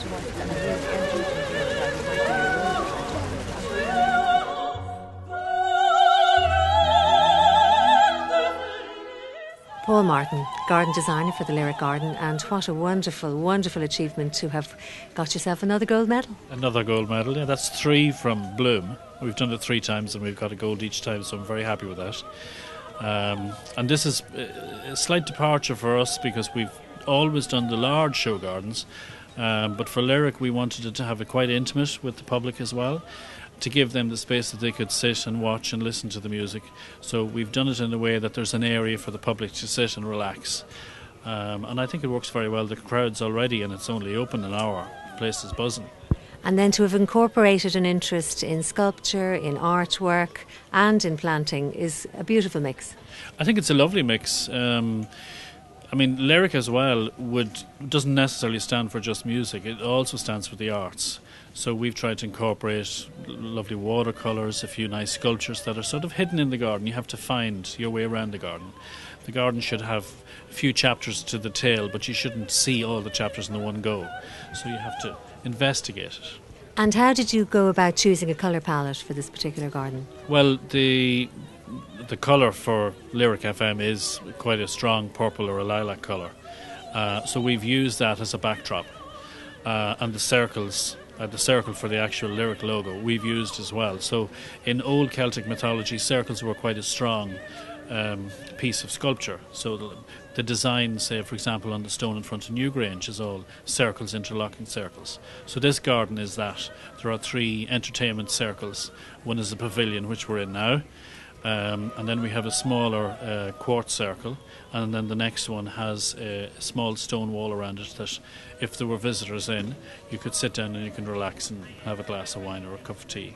Paul Martin, garden designer for the Lyric Garden, and what a wonderful, wonderful achievement to have got yourself another gold medal. Another gold medal, yeah, that's 3 from Bloom. We've done it 3 times and we've got a gold each time, so I'm very happy with that. And this is a slight departure for us because we've always done the large show gardens, but for Lyric we wanted it to have it quite intimate with the public as well, to give them the space that they could sit and watch and listen to the music. So we've done it in a way that there's an area for the public to sit and relax. And I think it works very well. The crowd's already, and it's only open an hour. The place is buzzing. And then to have incorporated an interest in sculpture, in artwork and in planting is a beautiful mix. I think it's a lovely mix. I mean, Lyric as well doesn't necessarily stand for just music. It also stands for the arts. So we've tried to incorporate lovely watercolours, a few nice sculptures that are sort of hidden in the garden. You have to find your way around the garden. The garden should have a few chapters to the tale, but you shouldn't see all the chapters in the one go. So you have to investigate it. And how did you go about choosing a colour palette for this particular garden? Well, the colour for Lyric FM is quite a strong purple or a lilac colour. So we've used that as a backdrop. And the circles, the circle for the actual Lyric logo, we've used as well. So in old Celtic mythology, circles were quite a strong piece of sculpture. So the design, say, for example, on the stone in front of Newgrange is all circles, interlocking circles. So this garden is that. There are 3 entertainment circles. One is the pavilion, which we're in now. And then we have a smaller quartz circle, and then the next one has a small stone wall around it that if there were visitors in, you could sit down and you can relax and have a glass of wine or a cup of tea.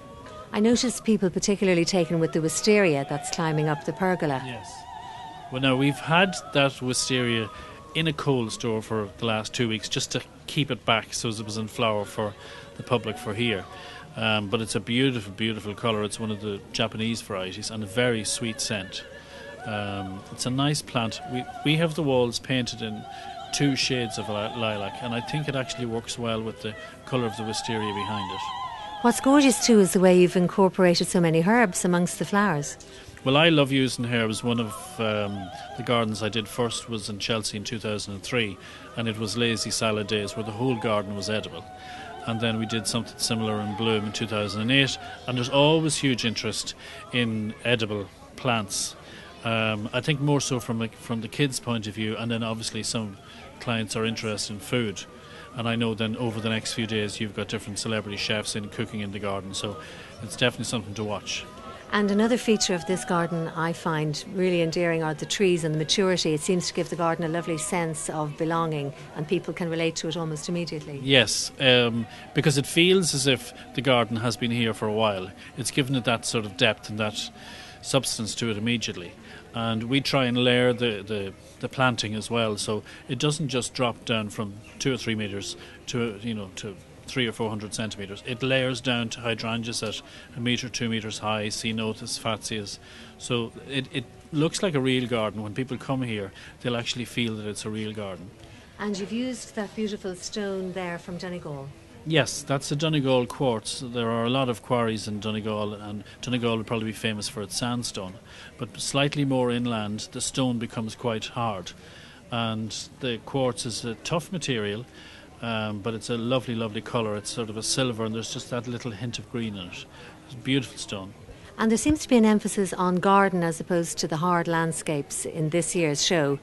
I noticed people particularly taken with the wisteria that's climbing up the pergola. Yes. Well, now we've had that wisteria in a cold store for the last 2 weeks just to keep it back so it was in flower for the public for here. But it's a beautiful, beautiful colour. It's one of the Japanese varieties and a very sweet scent. It's a nice plant. We have the walls painted in 2 shades of lilac, and I think it actually works well with the colour of the wisteria behind it. What's gorgeous too is the way you've incorporated so many herbs amongst the flowers. Well, I love using herbs. One of the gardens I did first was in Chelsea in 2003, and it was Lazy Salad Days where the whole garden was edible. And then we did something similar in Bloom in 2008, and there's always huge interest in edible plants. I think more so from the kids' point of view, and then obviously some clients are interested in food. And I know then over the next few days you've got different celebrity chefs in cooking in the garden, so it's definitely something to watch. And another feature of this garden I find really endearing are the trees and the maturity. It seems to give the garden a lovely sense of belonging, and people can relate to it almost immediately. Yes, because it feels as if the garden has been here for a while. It's given it that sort of depth and that substance to it immediately. And we try and layer the planting as well, so it doesn't just drop down from 2 or 3 metres to 300 or 400 centimetres. It layers down to hydrangeas at 1 metre, 2 metres high, ceanothus, fatsias. So it looks like a real garden. When people come here, they'll actually feel that it's a real garden. And you've used that beautiful stone there from Donegal. Yes, that's a Donegal quartz. There are a lot of quarries in Donegal, and Donegal would probably be famous for its sandstone. But slightly more inland, the stone becomes quite hard. And the quartz is a tough material, but it's a lovely, lovely colour. It's sort of a silver, and there's just that little hint of green in it. It's a beautiful stone. And there seems to be an emphasis on garden as opposed to the hard landscapes in this year's show.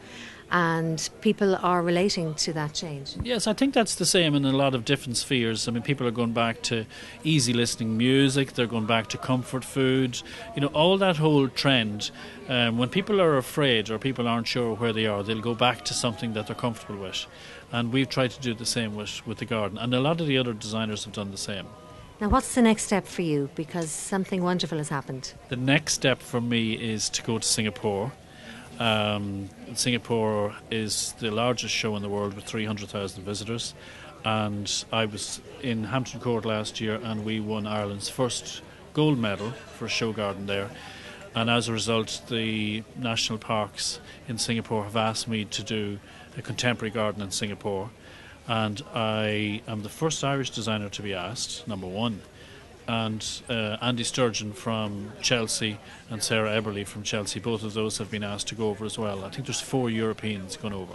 And people are relating to that change. Yes, I think that's the same in a lot of different spheres. I mean, people are going back to easy listening music, they're going back to comfort food, all that whole trend. When people are afraid or people aren't sure where they are, they'll go back to something that they're comfortable with. And we've tried to do the same with the garden, and a lot of the other designers have done the same. Now, what's the next step for you? Because something wonderful has happened. The next step for me is to go to Singapore. Singapore is the largest show in the world with 300,000 visitors, and I was in Hampton Court last year and we won Ireland's first gold medal for a show garden there, and as a result the national parks in Singapore have asked me to do a contemporary garden in Singapore, And I am the first Irish designer to be asked, number one. And Andy Sturgeon from Chelsea and Sarah Eberly from Chelsea, both of those have been asked to go over as well. I think there's 4 Europeans going over.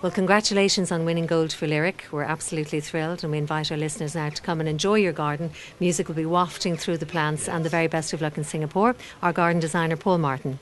Well, congratulations on winning gold for Lyric. We're absolutely thrilled, and we invite our listeners now to come and enjoy your garden. Music will be wafting through the plants, and the very best of luck in Singapore. Our garden designer, Paul Martin.